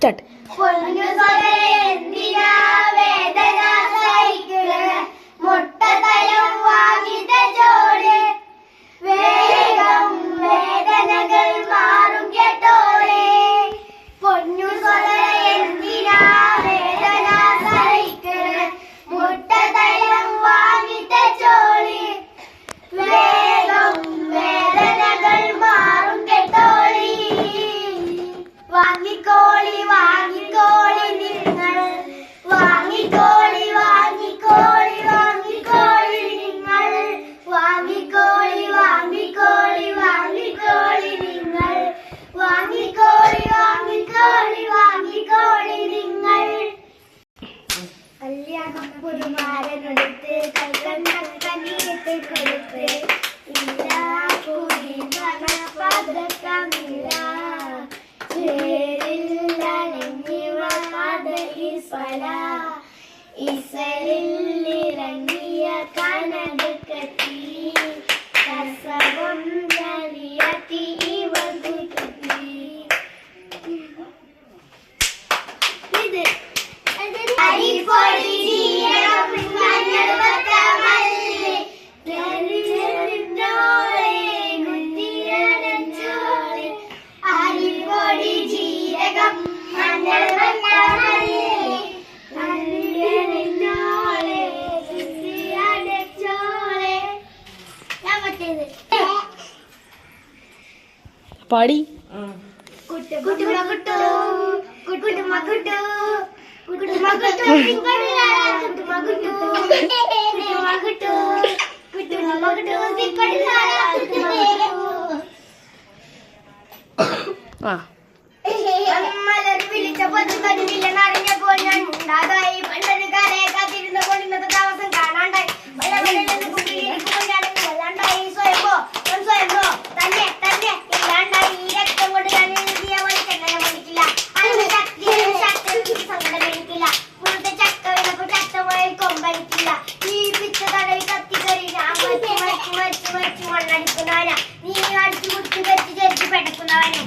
Start. വാങ്ങിക്കോളി വാങ്ങിക്കോളി നിങ്ങൾ വാങ്ങിക്കോളി വാങ്ങിക്കോളി വാങ്ങിക്കോളി നിങ്ങൾ വാങ്ങിക്കോളി വാങ്ങിക്കോളി വാങ്ങിക്കോളി നിങ്ങൾ വാങ്ങിക്കോളി വാങ്ങിക്കോളി വാങ്ങിക്കോളി നിങ്ങൾ. കല്യാണപ്പുതുമാരനടുത്ത് കൈകണ്ണീട്ട് കൊടുത്ത് ഇല്ല കൂടി പതക്കമില്ല ഇസലിറങ്ങിയ കനട് കത്തി കസവം കളിയത്തി വകുത്തി ഇത് അരിപ്പൊടി ജീരകം മഞ്ഞൾ വത്തമല്ലി കുത്തിയടച്ചോളി അരിപ്പൊടി ജീരകം മഞ്ഞൾ വത്തമല്ലി പാടി. മലർ വിളിച്ച പൊതുകരില്ല അറിഞ്ഞപ്പോൾ ഞാൻ ഉണ്ടാകായി പണ്ടൊരു കാലയെ കാത്തിരുന്നപ്പോൾ ഇന്നത്തെ താമസം കാണാണ്ടായി വല്ലാണ്ടായി സ്വയംഭോ സ്വയംഭോ തന്നെ തന്നെ ഇല്ലാണ്ടായി ഈ രക്തം കൊണ്ട് ഞാൻ എഴുതിയ വഴിക്കെങ്ങനെ പഠിക്കില്ല അതിന് ശക്തി സങ്കടം എനിക്കില്ല മുന്നത്തെ ചക്ക വീണപ്പോൾ ചക്കമായി കൊമ്പടിക്കില്ല ഈ പിച്ച തടവി കത്തിക്കറി ഞാൻ മരിച്ചു മരിച്ചു മരിച്ചു മരിച്ചു മണ്ണടിക്കുന്നവനാ നീ അടിച്ചു കുടിച്ചു വെച്ച് ചേർത്ത് പഠിക്കുന്നവനെ.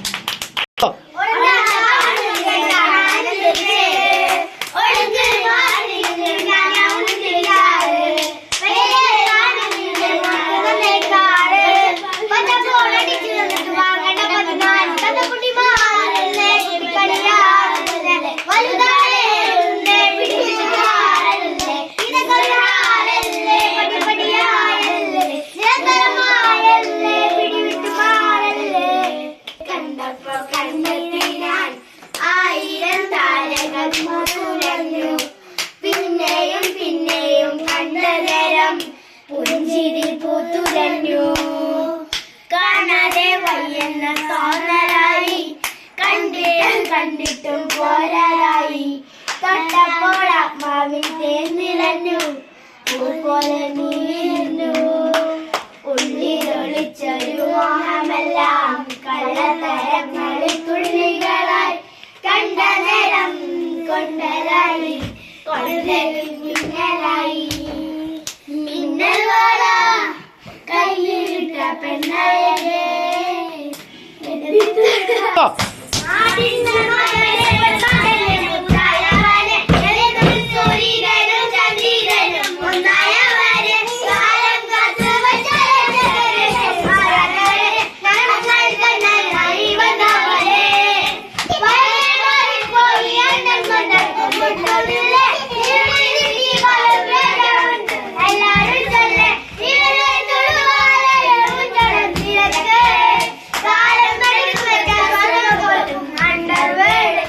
പിന്നെയും പിന്നെയും കണ്ട നേരം പുഞ്ചിരി പൂത്തുലഞ്ഞു കാണാതെ വയ്യെന്ന തോന്നലായി കണ്ടിട്ടും കണ്ടിട്ടും പോരായി കണ്ടപ്പോൾ ആത്മാവിൽ തേന്നിളഞ്ഞു പോലെ നീന്നു ഉള്ളിലൊളിച്ചൊരു മോഹമെല്ലാം കള്ളത്തരങ്ങളിൽ തുള്ളികളായി കണ്ട നേരം കൊണ്ടലായി കൊണ്ടലായി മിന്നൽ വാള കയ്യിലിട്ട പെണ്ണായേ underwear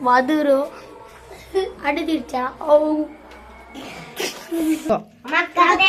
വധുരു അടി തിരിച്ച ഓ മക്കളെ